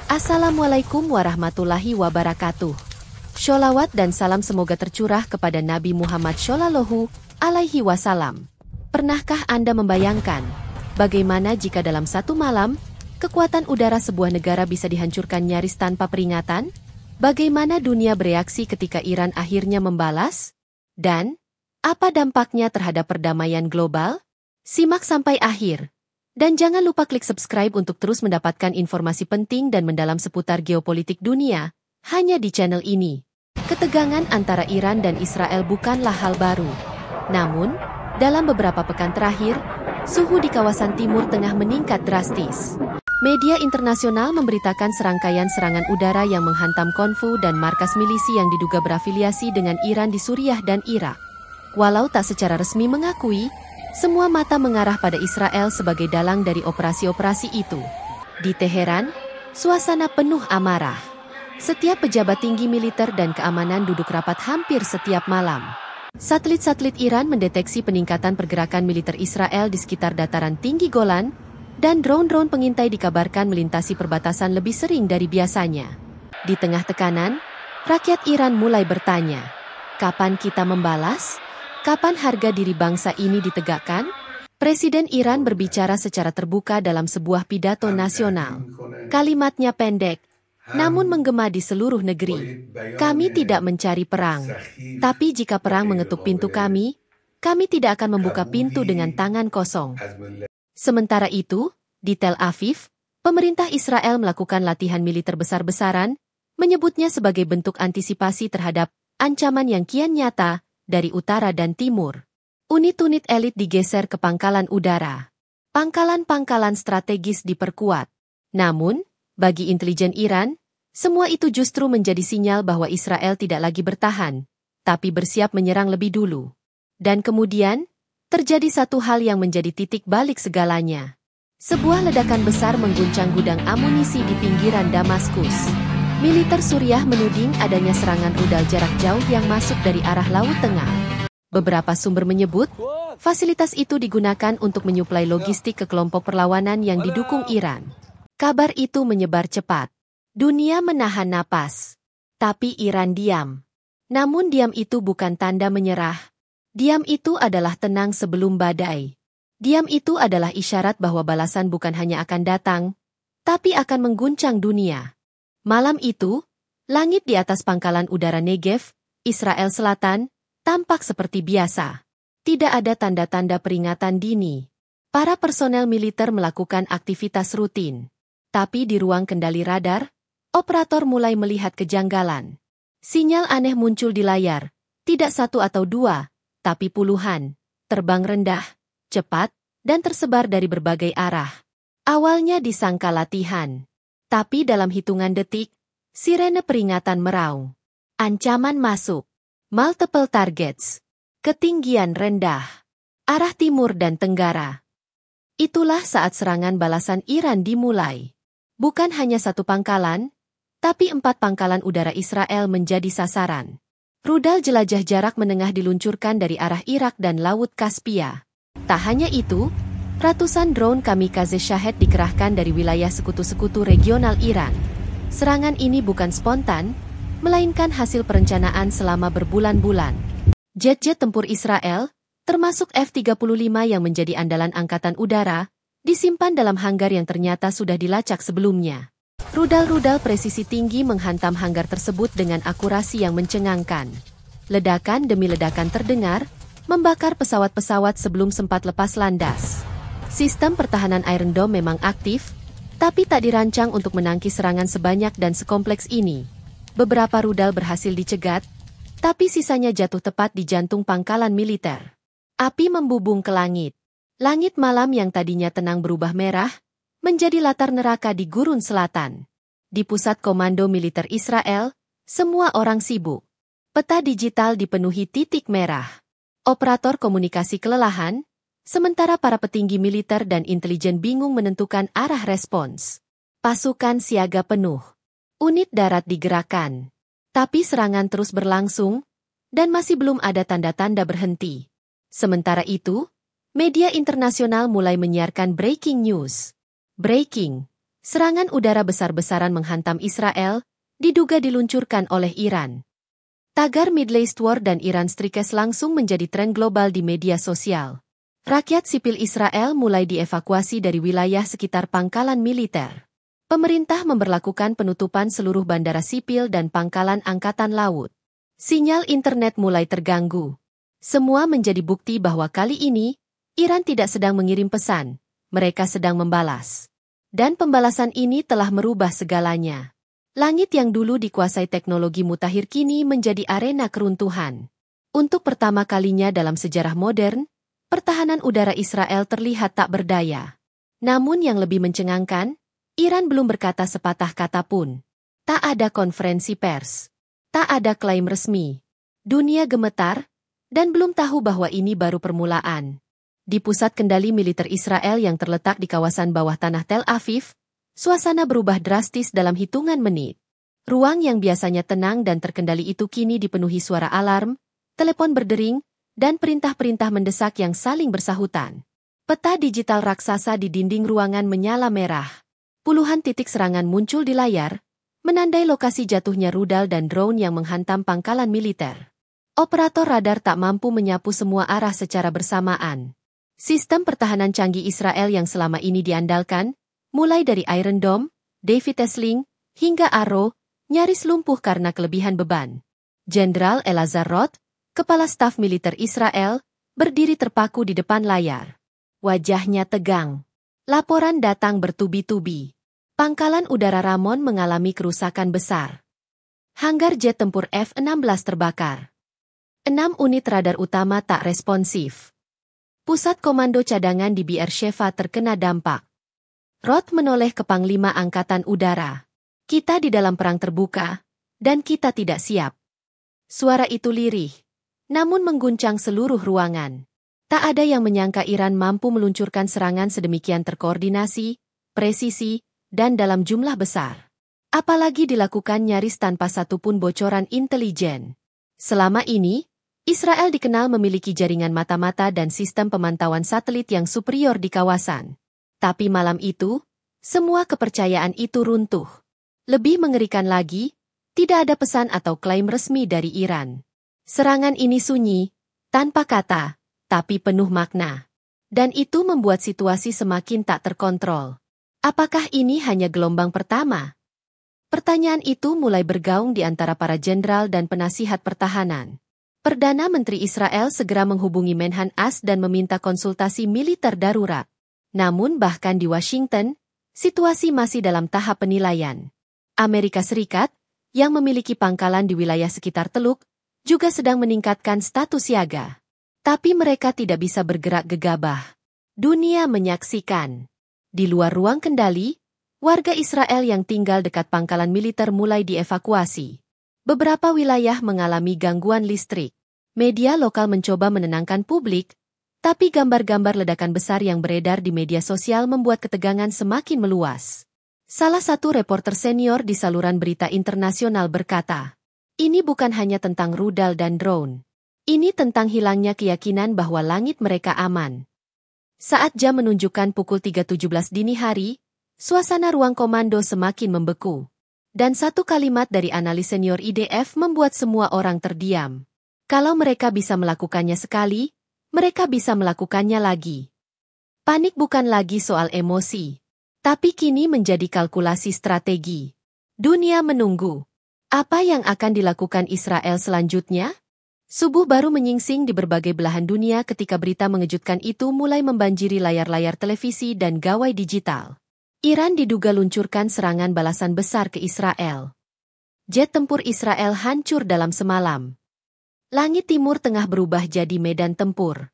Assalamualaikum warahmatullahi wabarakatuh. Sholawat dan salam semoga tercurah kepada Nabi Muhammad Shallallahu Alaihi Wasallam. Pernahkah Anda membayangkan bagaimana jika dalam satu malam, kekuatan udara sebuah negara bisa dihancurkan nyaris tanpa peringatan? Bagaimana dunia bereaksi ketika Iran akhirnya membalas? Dan apa dampaknya terhadap perdamaian global? Simak sampai akhir. Dan jangan lupa klik subscribe untuk terus mendapatkan informasi penting dan mendalam seputar geopolitik dunia, hanya di channel ini. Ketegangan antara Iran dan Israel bukanlah hal baru. Namun, dalam beberapa pekan terakhir, suhu di kawasan Timur Tengah meningkat drastis. Media internasional memberitakan serangkaian serangan udara yang menghantam konvoi dan markas milisi yang diduga berafiliasi dengan Iran di Suriah dan Irak. Walau tak secara resmi mengakui, semua mata mengarah pada Israel sebagai dalang dari operasi-operasi itu. Di Teheran, suasana penuh amarah. Setiap pejabat tinggi militer dan keamanan duduk rapat hampir setiap malam. Satelit-satelit Iran mendeteksi peningkatan pergerakan militer Israel di sekitar dataran tinggi Golan, dan drone-drone pengintai dikabarkan melintasi perbatasan lebih sering dari biasanya. Di tengah tekanan, rakyat Iran mulai bertanya, kapan kita membalas? Kapan harga diri bangsa ini ditegakkan? Presiden Iran berbicara secara terbuka dalam sebuah pidato nasional. Kalimatnya pendek, namun menggema di seluruh negeri. Kami tidak mencari perang. Tapi jika perang mengetuk pintu kami tidak akan membuka pintu dengan tangan kosong. Sementara itu, di Tel Aviv, pemerintah Israel melakukan latihan militer besar-besaran, menyebutnya sebagai bentuk antisipasi terhadap ancaman yang kian nyata dari utara dan timur. Unit-unit elit digeser ke pangkalan udara. Pangkalan-pangkalan strategis diperkuat. Namun, bagi intelijen Iran, semua itu justru menjadi sinyal bahwa Israel tidak lagi bertahan, tapi bersiap menyerang lebih dulu. Dan kemudian, terjadi satu hal yang menjadi titik balik segalanya. Sebuah ledakan besar mengguncang gudang amunisi di pinggiran Damaskus. Militer Suriah menuding adanya serangan rudal jarak jauh yang masuk dari arah Laut Tengah. Beberapa sumber menyebut, fasilitas itu digunakan untuk menyuplai logistik ke kelompok perlawanan yang didukung Iran. Kabar itu menyebar cepat. Dunia menahan napas. Tapi Iran diam. Namun diam itu bukan tanda menyerah. Diam itu adalah tenang sebelum badai. Diam itu adalah isyarat bahwa balasan bukan hanya akan datang, tapi akan mengguncang dunia. Malam itu, langit di atas pangkalan udara Negev, Israel Selatan, tampak seperti biasa. Tidak ada tanda-tanda peringatan dini. Para personel militer melakukan aktivitas rutin. Tapi di ruang kendali radar, operator mulai melihat kejanggalan. Sinyal aneh muncul di layar, tidak satu atau dua, tapi puluhan. Terbang rendah, cepat, dan tersebar dari berbagai arah. Awalnya disangka latihan. Tapi dalam hitungan detik, sirene peringatan meraung. Ancaman masuk. Multiple targets. Ketinggian rendah. Arah timur dan tenggara. Itulah saat serangan balasan Iran dimulai. Bukan hanya satu pangkalan, tapi 4 pangkalan udara Israel menjadi sasaran. Rudal jelajah jarak menengah diluncurkan dari arah Irak dan Laut Kaspia. Tak hanya itu, ratusan drone kamikaze Shahed dikerahkan dari wilayah sekutu-sekutu regional Iran. Serangan ini bukan spontan, melainkan hasil perencanaan selama berbulan-bulan. Jet-jet tempur Israel, termasuk F-35 yang menjadi andalan angkatan udara, disimpan dalam hanggar yang ternyata sudah dilacak sebelumnya. Rudal-rudal presisi tinggi menghantam hanggar tersebut dengan akurasi yang mencengangkan. Ledakan demi ledakan terdengar, membakar pesawat-pesawat sebelum sempat lepas landas. Sistem pertahanan Iron Dome memang aktif, tapi tak dirancang untuk menangkis serangan sebanyak dan sekompleks ini. Beberapa rudal berhasil dicegat, tapi sisanya jatuh tepat di jantung pangkalan militer. Api membubung ke langit. Langit malam yang tadinya tenang berubah merah, menjadi latar neraka di Gurun Selatan. Di pusat komando militer Israel, semua orang sibuk. Peta digital dipenuhi titik merah. Operator komunikasi kelelahan, sementara para petinggi militer dan intelijen bingung menentukan arah respons. Pasukan siaga penuh. Unit darat digerakkan. Tapi serangan terus berlangsung, dan masih belum ada tanda-tanda berhenti. Sementara itu, media internasional mulai menyiarkan breaking news. Breaking. Serangan udara besar-besaran menghantam Israel, diduga diluncurkan oleh Iran. Tagar Middle East War dan Iran Strikes langsung menjadi tren global di media sosial. Rakyat sipil Israel mulai dievakuasi dari wilayah sekitar pangkalan militer. Pemerintah memberlakukan penutupan seluruh bandara sipil dan pangkalan angkatan laut. Sinyal internet mulai terganggu. Semua menjadi bukti bahwa kali ini, Iran tidak sedang mengirim pesan, mereka sedang membalas. Dan pembalasan ini telah merubah segalanya. Langit yang dulu dikuasai teknologi mutakhir kini menjadi arena keruntuhan. Untuk pertama kalinya dalam sejarah modern, pertahanan udara Israel terlihat tak berdaya. Namun yang lebih mencengangkan, Iran belum berkata sepatah kata pun. Tak ada konferensi pers. Tak ada klaim resmi. Dunia gemetar, dan belum tahu bahwa ini baru permulaan. Di pusat kendali militer Israel yang terletak di kawasan bawah tanah Tel Aviv, suasana berubah drastis dalam hitungan menit. Ruang yang biasanya tenang dan terkendali itu kini dipenuhi suara alarm, telepon berdering, dan perintah-perintah mendesak yang saling bersahutan. Peta digital raksasa di dinding ruangan menyala merah. Puluhan titik serangan muncul di layar, menandai lokasi jatuhnya rudal dan drone yang menghantam pangkalan militer. Operator radar tak mampu menyapu semua arah secara bersamaan. Sistem pertahanan canggih Israel yang selama ini diandalkan, mulai dari Iron Dome, David Sling, hingga Arrow, nyaris lumpuh karena kelebihan beban. Jenderal Elazar Roth, kepala staf militer Israel, berdiri terpaku di depan layar. Wajahnya tegang. Laporan datang bertubi-tubi. Pangkalan udara Ramon mengalami kerusakan besar. Hanggar jet tempur F-16 terbakar. 6 unit radar utama tak responsif. Pusat komando cadangan di Beersheva terkena dampak. Roth menoleh ke Panglima Angkatan Udara. Kita di dalam perang terbuka, dan kita tidak siap. Suara itu lirih, namun mengguncang seluruh ruangan. Tak ada yang menyangka Iran mampu meluncurkan serangan sedemikian terkoordinasi, presisi, dan dalam jumlah besar. Apalagi dilakukan nyaris tanpa satupun bocoran intelijen. Selama ini, Israel dikenal memiliki jaringan mata-mata dan sistem pemantauan satelit yang superior di kawasan. Tapi malam itu, semua kepercayaan itu runtuh. Lebih mengerikan lagi, tidak ada pesan atau klaim resmi dari Iran. Serangan ini sunyi, tanpa kata, tapi penuh makna. Dan itu membuat situasi semakin tak terkontrol. Apakah ini hanya gelombang pertama? Pertanyaan itu mulai bergaung di antara para jenderal dan penasihat pertahanan. Perdana Menteri Israel segera menghubungi Menhan AS dan meminta konsultasi militer darurat. Namun bahkan di Washington, situasi masih dalam tahap penilaian. Amerika Serikat, yang memiliki pangkalan di wilayah sekitar Teluk, juga sedang meningkatkan status siaga. Tapi mereka tidak bisa bergerak gegabah. Dunia menyaksikan. Di luar ruang kendali, warga Israel yang tinggal dekat pangkalan militer mulai dievakuasi. Beberapa wilayah mengalami gangguan listrik. Media lokal mencoba menenangkan publik, tapi gambar-gambar ledakan besar yang beredar di media sosial membuat ketegangan semakin meluas. Salah satu reporter senior di saluran berita internasional berkata, "Ini bukan hanya tentang rudal dan drone. Ini tentang hilangnya keyakinan bahwa langit mereka aman." Saat jam menunjukkan pukul 3.17 dini hari, suasana ruang komando semakin membeku. Dan satu kalimat dari analis senior IDF membuat semua orang terdiam. Kalau mereka bisa melakukannya sekali, mereka bisa melakukannya lagi. Panik bukan lagi soal emosi, tapi kini menjadi kalkulasi strategi. Dunia menunggu. Apa yang akan dilakukan Israel selanjutnya? Subuh baru menyingsing di berbagai belahan dunia ketika berita mengejutkan itu mulai membanjiri layar-layar televisi dan gawai digital. Iran diduga luncurkan serangan balasan besar ke Israel. Jet tempur Israel hancur dalam semalam. Langit Timur Tengah berubah jadi medan tempur.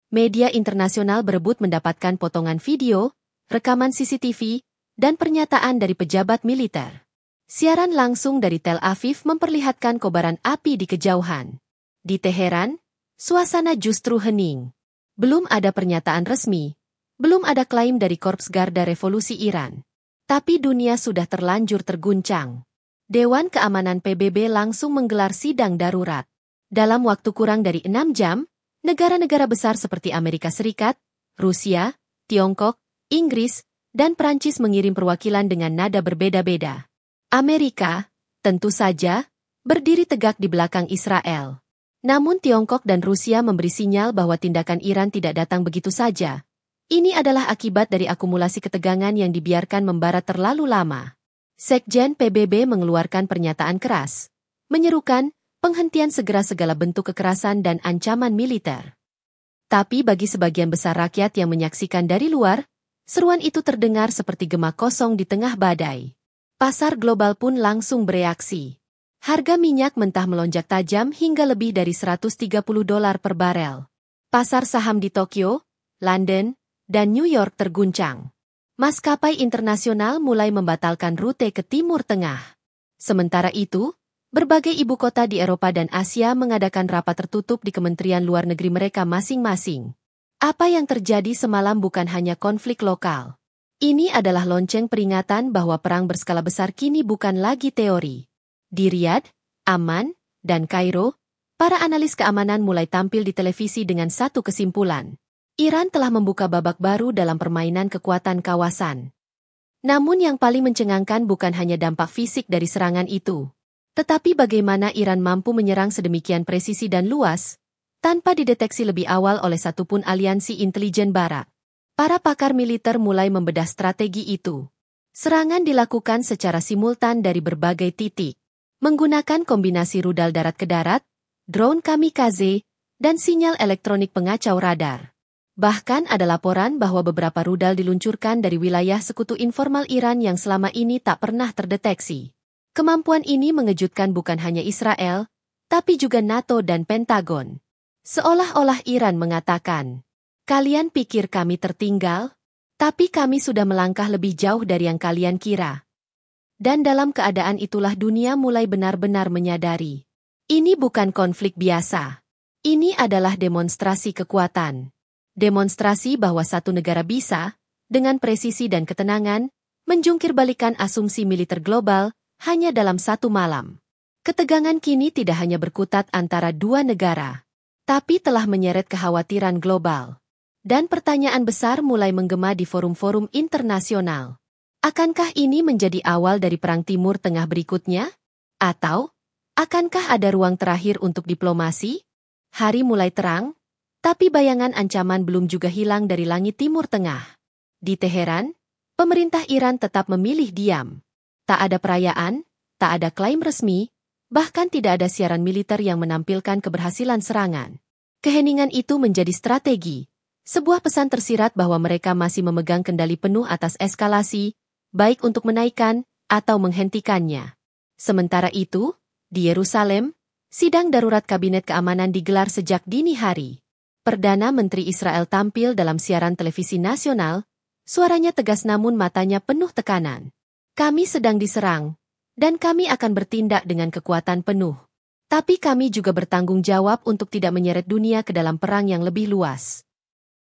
Media internasional berebut mendapatkan potongan video, rekaman CCTV, dan pernyataan dari pejabat militer. Siaran langsung dari Tel Aviv memperlihatkan kobaran api di kejauhan. Di Teheran, suasana justru hening. Belum ada pernyataan resmi, belum ada klaim dari Korps Garda Revolusi Iran. Tapi dunia sudah terlanjur terguncang. Dewan Keamanan PBB langsung menggelar sidang darurat. Dalam waktu kurang dari 6 jam, negara-negara besar seperti Amerika Serikat, Rusia, Tiongkok, Inggris, dan Prancis mengirim perwakilan dengan nada berbeda-beda. Amerika, tentu saja, berdiri tegak di belakang Israel. Namun Tiongkok dan Rusia memberi sinyal bahwa tindakan Iran tidak datang begitu saja. Ini adalah akibat dari akumulasi ketegangan yang dibiarkan membarat terlalu lama. Sekjen PBB mengeluarkan pernyataan keras, menyerukan penghentian segera segala bentuk kekerasan dan ancaman militer. Tapi bagi sebagian besar rakyat yang menyaksikan dari luar, seruan itu terdengar seperti gema kosong di tengah badai. Pasar global pun langsung bereaksi. Harga minyak mentah melonjak tajam hingga lebih dari $130 per barel. Pasar saham di Tokyo, London, dan New York terguncang. Maskapai internasional mulai membatalkan rute ke Timur Tengah. Sementara itu, berbagai ibu kota di Eropa dan Asia mengadakan rapat tertutup di Kementerian Luar Negeri mereka masing-masing. Apa yang terjadi semalam bukan hanya konflik lokal. Ini adalah lonceng peringatan bahwa perang berskala besar kini bukan lagi teori. Di Riyadh, Amman, dan Kairo, para analis keamanan mulai tampil di televisi dengan satu kesimpulan. Iran telah membuka babak baru dalam permainan kekuatan kawasan. Namun yang paling mencengangkan bukan hanya dampak fisik dari serangan itu, tetapi bagaimana Iran mampu menyerang sedemikian presisi dan luas, tanpa dideteksi lebih awal oleh satupun aliansi intelijen Barat. Para pakar militer mulai membedah strategi itu. Serangan dilakukan secara simultan dari berbagai titik, menggunakan kombinasi rudal darat ke darat, drone kamikaze, dan sinyal elektronik pengacau radar. Bahkan ada laporan bahwa beberapa rudal diluncurkan dari wilayah sekutu informal Iran yang selama ini tak pernah terdeteksi. Kemampuan ini mengejutkan bukan hanya Israel, tapi juga NATO dan Pentagon. Seolah-olah Iran mengatakan, "Kalian pikir kami tertinggal? Tapi kami sudah melangkah lebih jauh dari yang kalian kira." Dan dalam keadaan itulah dunia mulai benar-benar menyadari. Ini bukan konflik biasa. Ini adalah demonstrasi kekuatan. Demonstrasi bahwa satu negara bisa, dengan presisi dan ketenangan, menjungkir-balikan asumsi militer global hanya dalam satu malam. Ketegangan kini tidak hanya berkutat antara dua negara, tapi telah menyeret kekhawatiran global. Dan pertanyaan besar mulai menggema di forum-forum internasional. Akankah ini menjadi awal dari Perang Timur Tengah berikutnya? Atau, akankah ada ruang terakhir untuk diplomasi? Hari mulai terang, tapi bayangan ancaman belum juga hilang dari langit Timur Tengah. Di Teheran, pemerintah Iran tetap memilih diam. Tak ada perayaan, tak ada klaim resmi, bahkan tidak ada siaran militer yang menampilkan keberhasilan serangan. Keheningan itu menjadi strategi. Sebuah pesan tersirat bahwa mereka masih memegang kendali penuh atas eskalasi, baik untuk menaikkan atau menghentikannya. Sementara itu, di Yerusalem, sidang darurat Kabinet Keamanan digelar sejak dini hari. Perdana Menteri Israel tampil dalam siaran televisi nasional, suaranya tegas namun matanya penuh tekanan. "Kami sedang diserang, dan kami akan bertindak dengan kekuatan penuh. Tapi kami juga bertanggung jawab untuk tidak menyeret dunia ke dalam perang yang lebih luas."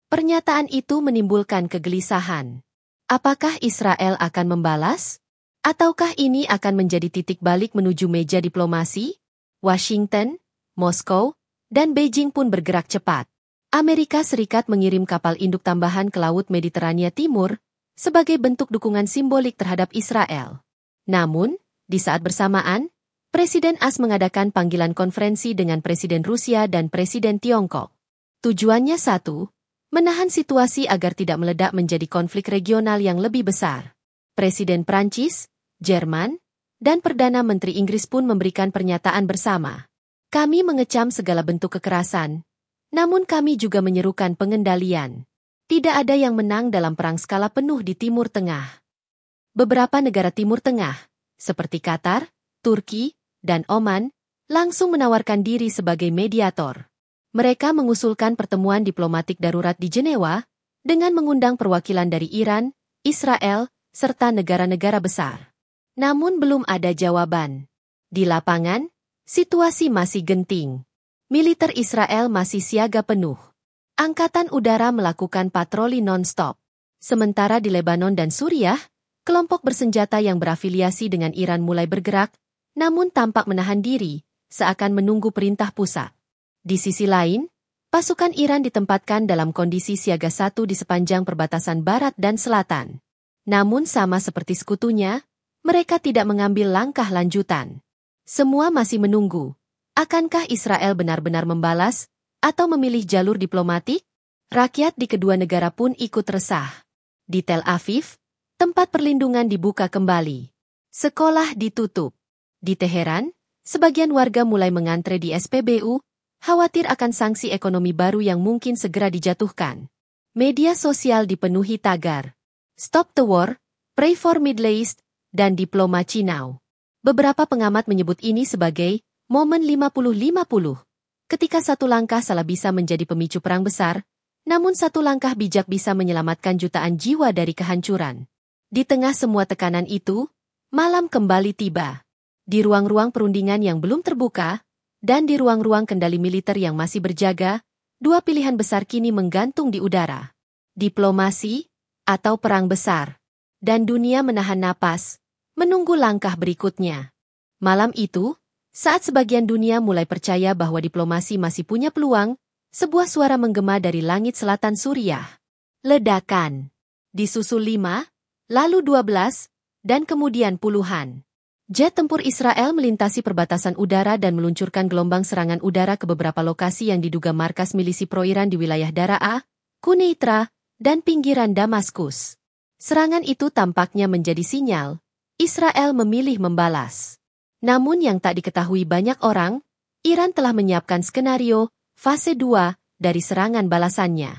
Pernyataan itu menimbulkan kegelisahan. Apakah Israel akan membalas? Ataukah ini akan menjadi titik balik menuju meja diplomasi? Washington, Moskow, dan Beijing pun bergerak cepat. Amerika Serikat mengirim kapal induk tambahan ke Laut Mediterania Timur sebagai bentuk dukungan simbolik terhadap Israel. Namun, di saat bersamaan, Presiden AS mengadakan panggilan konferensi dengan Presiden Rusia dan Presiden Tiongkok. Tujuannya satu, menahan situasi agar tidak meledak menjadi konflik regional yang lebih besar. Presiden Prancis, Jerman, dan Perdana Menteri Inggris pun memberikan pernyataan bersama. "Kami mengecam segala bentuk kekerasan, namun kami juga menyerukan pengendalian. Tidak ada yang menang dalam perang skala penuh di Timur Tengah." Beberapa negara Timur Tengah, seperti Qatar, Turki, dan Oman, langsung menawarkan diri sebagai mediator. Mereka mengusulkan pertemuan diplomatik darurat di Jenewa, dengan mengundang perwakilan dari Iran, Israel, serta negara-negara besar. Namun belum ada jawaban. Di lapangan, situasi masih genting. Militer Israel masih siaga penuh. Angkatan udara melakukan patroli non-stop. Sementara di Lebanon dan Suriah, kelompok bersenjata yang berafiliasi dengan Iran mulai bergerak, namun tampak menahan diri, seakan menunggu perintah pusat. Di sisi lain, pasukan Iran ditempatkan dalam kondisi siaga 1 di sepanjang perbatasan barat dan selatan. Namun sama seperti sekutunya, mereka tidak mengambil langkah lanjutan. Semua masih menunggu. Akankah Israel benar-benar membalas, atau memilih jalur diplomatik? Rakyat di kedua negara pun ikut resah. Di Tel Aviv, tempat perlindungan dibuka kembali. Sekolah ditutup. Di Teheran, sebagian warga mulai mengantre di SPBU, khawatir akan sanksi ekonomi baru yang mungkin segera dijatuhkan. Media sosial dipenuhi tagar "Stop the War", "Pray for Middle East", dan "Diplomacy Now". Beberapa pengamat menyebut ini sebagai momen 50-50. Ketika satu langkah salah bisa menjadi pemicu perang besar, namun satu langkah bijak bisa menyelamatkan jutaan jiwa dari kehancuran. Di tengah semua tekanan itu, malam kembali tiba. Di ruang-ruang perundingan yang belum terbuka, dan di ruang-ruang kendali militer yang masih berjaga, dua pilihan besar kini menggantung di udara. Diplomasi atau perang besar. Dan dunia menahan napas, menunggu langkah berikutnya. Malam itu, saat sebagian dunia mulai percaya bahwa diplomasi masih punya peluang, sebuah suara menggema dari langit selatan Suriah. Ledakan. Disusul 5, lalu 12, dan kemudian puluhan. Jet tempur Israel melintasi perbatasan udara dan meluncurkan gelombang serangan udara ke beberapa lokasi yang diduga markas milisi pro-Iran di wilayah Daraa, Quneitra, dan pinggiran Damaskus. Serangan itu tampaknya menjadi sinyal Israel memilih membalas. Namun yang tak diketahui banyak orang, Iran telah menyiapkan skenario fase 2 dari serangan balasannya.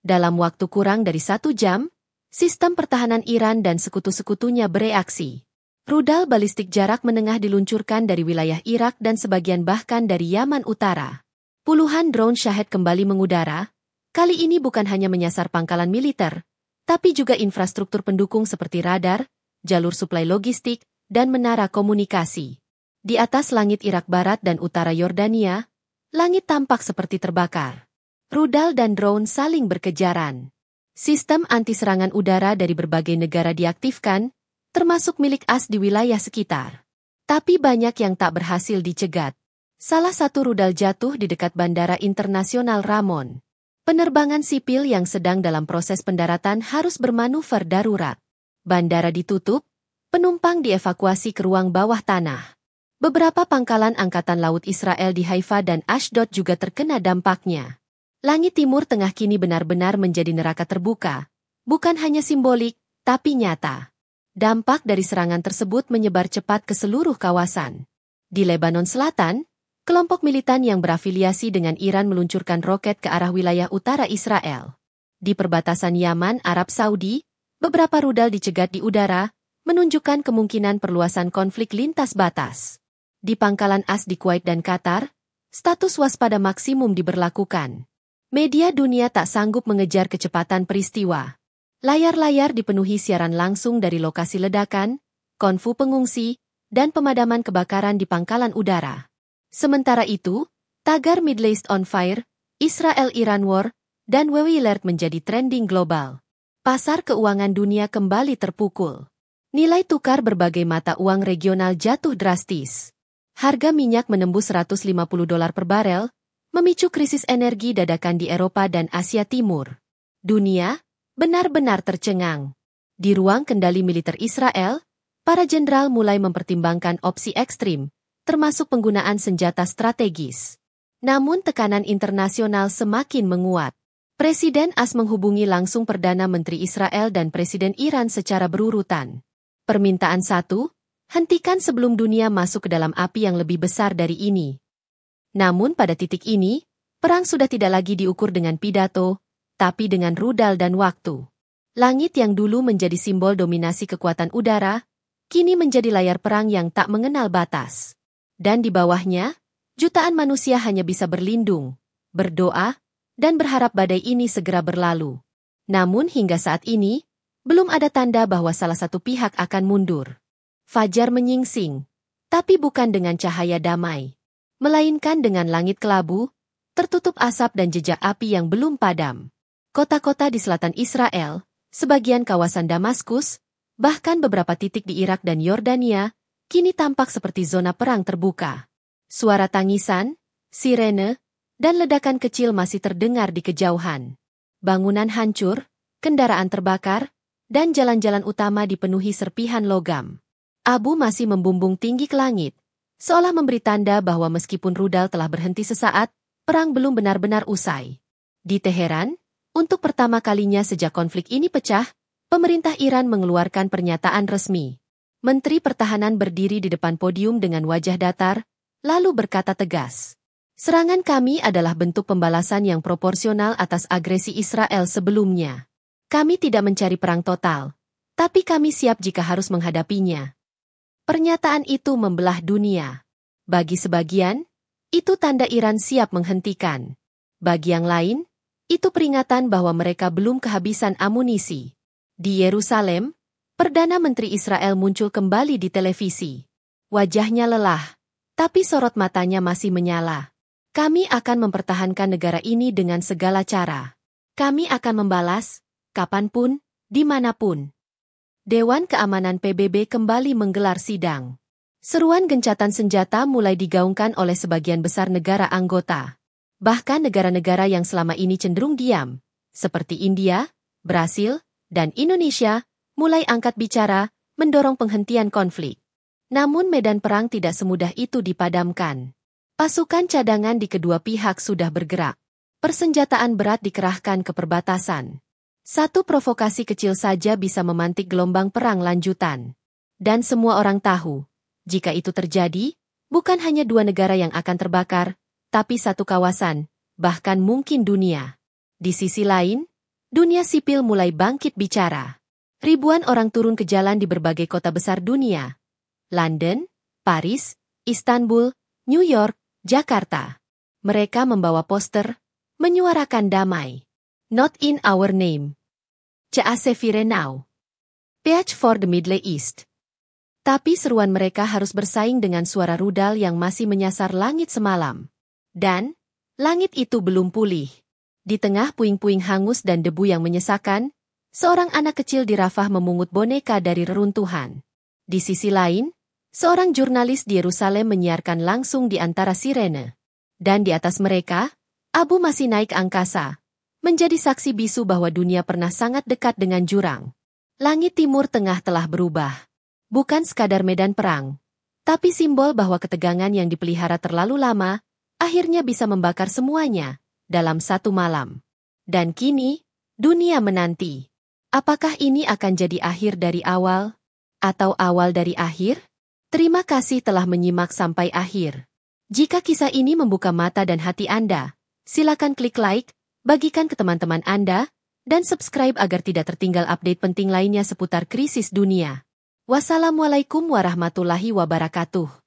Dalam waktu kurang dari 1 jam, sistem pertahanan Iran dan sekutu-sekutunya bereaksi. Rudal balistik jarak menengah diluncurkan dari wilayah Irak dan sebagian bahkan dari Yaman Utara. Puluhan drone Shahed kembali mengudara. Kali ini bukan hanya menyasar pangkalan militer, tapi juga infrastruktur pendukung seperti radar, jalur suplai logistik, dan menara komunikasi. Di atas langit Irak Barat dan Utara Yordania, langit tampak seperti terbakar. Rudal dan drone saling berkejaran. Sistem anti-serangan udara dari berbagai negara diaktifkan, termasuk milik AS di wilayah sekitar. Tapi banyak yang tak berhasil dicegat. Salah satu rudal jatuh di dekat Bandara Internasional Ramon. Penerbangan sipil yang sedang dalam proses pendaratan harus bermanuver darurat. Bandara ditutup, penumpang dievakuasi ke ruang bawah tanah. Beberapa pangkalan Angkatan Laut Israel di Haifa dan Ashdod juga terkena dampaknya. Langit Timur Tengah kini benar-benar menjadi neraka terbuka, bukan hanya simbolik, tapi nyata. Dampak dari serangan tersebut menyebar cepat ke seluruh kawasan. Di Lebanon Selatan, kelompok militan yang berafiliasi dengan Iran meluncurkan roket ke arah wilayah utara Israel. Di perbatasan Yaman, Arab Saudi, beberapa rudal dicegat di udara, menunjukkan kemungkinan perluasan konflik lintas batas. Di pangkalan AS di Kuwait dan Qatar, status waspada maksimum diberlakukan. Media dunia tak sanggup mengejar kecepatan peristiwa. Layar-layar dipenuhi siaran langsung dari lokasi ledakan, konvu pengungsi, dan pemadaman kebakaran di pangkalan udara. Sementara itu, tagar Middle East on Fire, Israel-Iran War, dan WW Alert menjadi trending global. Pasar keuangan dunia kembali terpukul. Nilai tukar berbagai mata uang regional jatuh drastis. Harga minyak menembus $150 per barel, memicu krisis energi dadakan di Eropa dan Asia Timur. Dunia benar-benar tercengang. Di ruang kendali militer Israel, para jenderal mulai mempertimbangkan opsi ekstrim, termasuk penggunaan senjata strategis. Namun tekanan internasional semakin menguat. Presiden AS menghubungi langsung Perdana Menteri Israel dan Presiden Iran secara berurutan. Permintaan 1, hentikan sebelum dunia masuk ke dalam api yang lebih besar dari ini. Namun pada titik ini, perang sudah tidak lagi diukur dengan pidato, tapi dengan rudal dan waktu. Langit yang dulu menjadi simbol dominasi kekuatan udara, kini menjadi layar perang yang tak mengenal batas. Dan di bawahnya, jutaan manusia hanya bisa berlindung, berdoa, dan berharap badai ini segera berlalu. Namun hingga saat ini, belum ada tanda bahwa salah satu pihak akan mundur. Fajar menyingsing, tapi bukan dengan cahaya damai, melainkan dengan langit kelabu, tertutup asap dan jejak api yang belum padam. Kota-kota di selatan Israel, sebagian kawasan Damaskus, bahkan beberapa titik di Irak dan Yordania, kini tampak seperti zona perang terbuka. Suara tangisan, sirene, dan ledakan kecil masih terdengar di kejauhan. Bangunan hancur, kendaraan terbakar, dan jalan-jalan utama dipenuhi serpihan logam. Abu masih membumbung tinggi ke langit, seolah memberi tanda bahwa meskipun rudal telah berhenti sesaat, perang belum benar-benar usai. Di Teheran, untuk pertama kalinya sejak konflik ini pecah, pemerintah Iran mengeluarkan pernyataan resmi. Menteri Pertahanan berdiri di depan podium dengan wajah datar, lalu berkata tegas, "Serangan kami adalah bentuk pembalasan yang proporsional atas agresi Israel sebelumnya. Kami tidak mencari perang total, tapi kami siap jika harus menghadapinya." Pernyataan itu membelah dunia. Bagi sebagian, itu tanda Iran siap menghentikan. Bagi yang lain, itu peringatan bahwa mereka belum kehabisan amunisi. Di Yerusalem, Perdana Menteri Israel muncul kembali di televisi. Wajahnya lelah, tapi sorot matanya masih menyala. "Kami akan mempertahankan negara ini dengan segala cara. Kami akan membalas, kapanpun, dimanapun." Dewan Keamanan PBB kembali menggelar sidang. Seruan gencatan senjata mulai digaungkan oleh sebagian besar negara anggota. Bahkan negara-negara yang selama ini cenderung diam, seperti India, Brasil, dan Indonesia, mulai angkat bicara, mendorong penghentian konflik. Namun medan perang tidak semudah itu dipadamkan. Pasukan cadangan di kedua pihak sudah bergerak. Persenjataan berat dikerahkan ke perbatasan. Satu provokasi kecil saja bisa memantik gelombang perang lanjutan. Dan semua orang tahu, jika itu terjadi, bukan hanya dua negara yang akan terbakar, tapi satu kawasan, bahkan mungkin dunia. Di sisi lain, dunia sipil mulai bangkit bicara. Ribuan orang turun ke jalan di berbagai kota besar dunia. London, Paris, Istanbul, New York, Jakarta. Mereka membawa poster, menyuarakan damai. Not in our name. Caasefire now. Peace for the Middle East. Tapi seruan mereka harus bersaing dengan suara rudal yang masih menyasar langit semalam. Dan, langit itu belum pulih. Di tengah puing-puing hangus dan debu yang menyesakan, seorang anak kecil di Rafah memungut boneka dari reruntuhan. Di sisi lain, seorang jurnalis di Yerusalem menyiarkan langsung di antara sirene. Dan di atas mereka, Abu masih naik angkasa, menjadi saksi bisu bahwa dunia pernah sangat dekat dengan jurang. Langit Timur Tengah telah berubah. Bukan sekadar medan perang, tapi simbol bahwa ketegangan yang dipelihara terlalu lama, akhirnya bisa membakar semuanya, dalam satu malam. Dan kini, dunia menanti. Apakah ini akan jadi akhir dari awal? Atau awal dari akhir? Terima kasih telah menyimak sampai akhir. Jika kisah ini membuka mata dan hati Anda, silakan klik like, bagikan ke teman-teman Anda, dan subscribe agar tidak tertinggal update penting lainnya seputar krisis dunia. Wassalamualaikum warahmatullahi wabarakatuh.